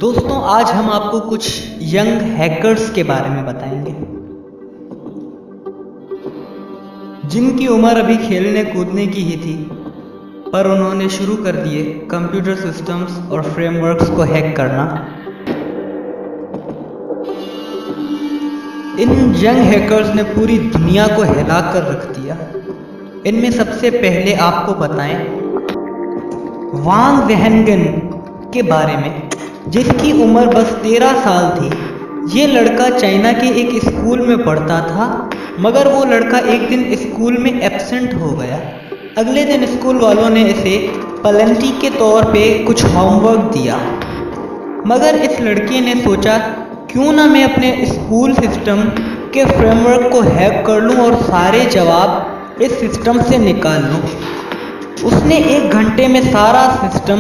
दोस्तों आज हम आपको कुछ यंग हैकर्स के बारे में बताएंगे जिनकी उम्र अभी खेलने कूदने की ही थी, पर उन्होंने शुरू कर दिए कंप्यूटर सिस्टम्स और फ्रेमवर्क्स को हैक करना। इन यंग हैकर्स ने पूरी दुनिया को हिला कर रख दिया। इनमें सबसे पहले आपको बताएं वांग वेहनगन के बारे में, जिसकी उम्र बस 13 साल थी। ये लड़का चाइना के एक स्कूल में पढ़ता था, मगर वो लड़का एक दिन स्कूल में एब्सेंट हो गया। अगले दिन स्कूल वालों ने इसे पेनल्टी के तौर पे कुछ होमवर्क दिया, मगर इस लड़के ने सोचा क्यों ना मैं अपने स्कूल सिस्टम के फ्रेमवर्क को हैक कर लूँ और सारे जवाब इस सिस्टम से निकाल लूँ। उसने 1 घंटे में सारा सिस्टम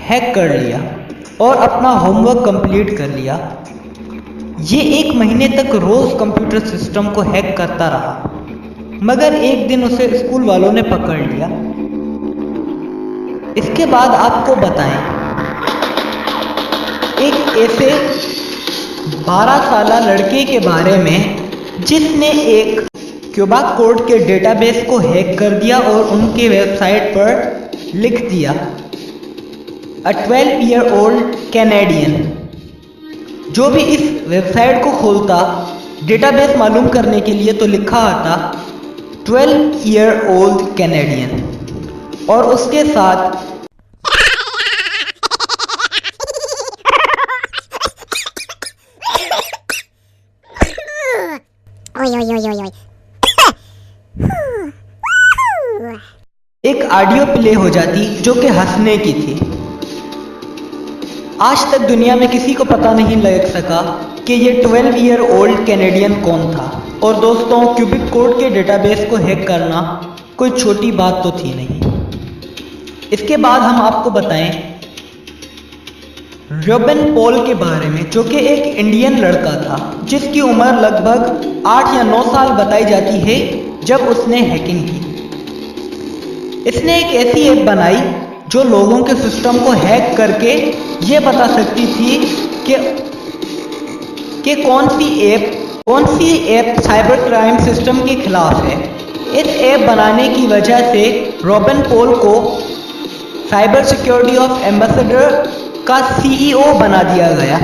हैक कर लिया और अपना होमवर्क कंप्लीट कर लिया। ये 1 महीने तक रोज कंप्यूटर सिस्टम को हैक करता रहा, मगर एक दिन उसे स्कूल वालों ने पकड़ लिया। इसके बाद आपको बताएं एक ऐसे 12 साल लड़के के बारे में जिसने एक क्यूबा कोड के डेटाबेस को हैक कर दिया और उनके वेबसाइट पर लिख दिया A 12-year-old कैनेडियन। जो भी इस वेबसाइट को खोलता डेटाबेस मालूम करने के लिए तो लिखा आता 12-year-old कैनेडियन, और उसके साथ एक ऑडियो प्ले हो जाती जो कि हंसने की थी। आज तक दुनिया में किसी को पता नहीं लग सका कि ये 12-year-old कैनेडियन कौन था। और दोस्तों, क्यूबिक कोड के डेटाबेस को हैक करना कोई छोटी बात तो थी नहीं। इसके बाद हम आपको बताएं रॉबिन पॉल के बारे में, जो कि एक इंडियन लड़का था जिसकी उम्र लगभग 8 या 9 साल बताई जाती है जब उसने हैकिंग की। इसने एक ऐसी ऐप बनाई जो लोगों के सिस्टम को हैक करके ये बता सकती थी कि कौन सी ऐप साइबर क्राइम सिस्टम के खिलाफ है। इस ऐप बनाने की वजह से रॉबिन पॉल को साइबर सिक्योरिटी ऑफ एम्बेसडर का CEO बना दिया गया।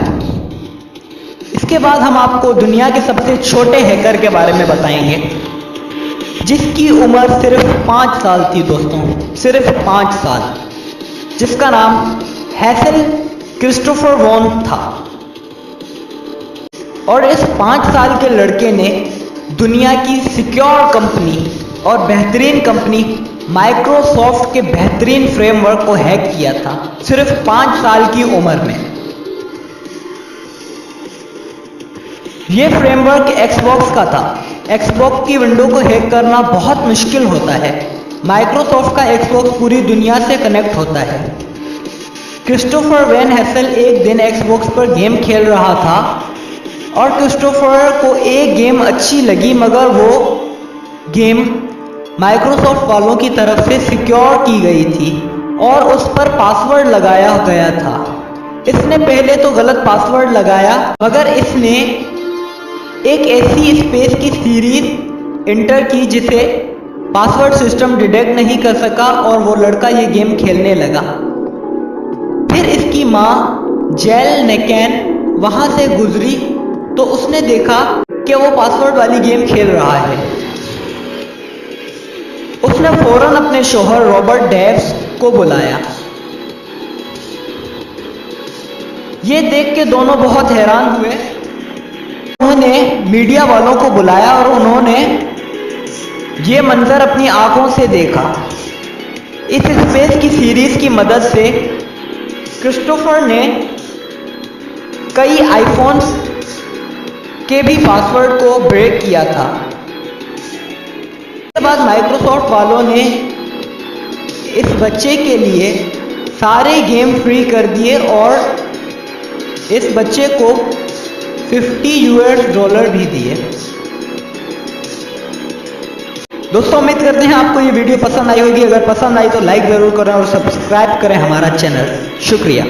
इसके बाद हम आपको दुनिया के सबसे छोटे हैकर के बारे में बताएंगे जिसकी उम्र सिर्फ 5 साल थी। दोस्तों, सिर्फ 5 साल, जिसका नाम हैसल क्रिस्टोफर वॉन था। और इस 5 साल के लड़के ने दुनिया की सिक्योर कंपनी और बेहतरीन कंपनी माइक्रोसॉफ्ट के बेहतरीन फ्रेमवर्क को हैक किया था, सिर्फ 5 साल की उम्र में। यह फ्रेमवर्क एक्सबॉक्स का था। एक्सबॉक्स की विंडो को हैक करना बहुत मुश्किल होता है। माइक्रोसॉफ्ट का एक्सबॉक्स पूरी दुनिया से कनेक्ट होता है। क्रिस्टोफर वैन हैसल एक दिन एक्सबॉक्स पर गेम खेल रहा था और क्रिस्टोफर को एक गेम अच्छी लगी, मगर वो गेम माइक्रोसॉफ्ट वालों की तरफ से सिक्योर की गई थी और उस पर पासवर्ड लगाया गया था। इसने पहले तो गलत पासवर्ड लगाया, मगर इसने एक ऐसी स्पेस की सीरीज इंटर की जिसे पासवर्ड सिस्टम डिटेक्ट नहीं कर सका और वो लड़का ये गेम खेलने लगा। फिर इसकी माँ जेल नेकैन वहां से गुजरी तो उसने देखा कि वो पासवर्ड वाली गेम खेल रहा है। उसने फौरन अपने शौहर रॉबर्ट डेव्स को बुलाया। ये देख के दोनों बहुत हैरान हुए। उन्होंने मीडिया वालों को बुलाया और उन्होंने ये मंजर अपनी आंखों से देखा। इस स्पेस की सीरीज की मदद से क्रिस्टोफर ने कई आईफोन्स के भी पासवर्ड को ब्रेक किया था। इसके बाद माइक्रोसॉफ्ट वालों ने इस बच्चे के लिए सारे गेम फ्री कर दिए और इस बच्चे को $50 भी दिए। दोस्तों, उम्मीद करते हैं आपको ये वीडियो पसंद आई होगी। अगर पसंद आई तो लाइक जरूर करें और सब्सक्राइब करें हमारा चैनल। शुक्रिया।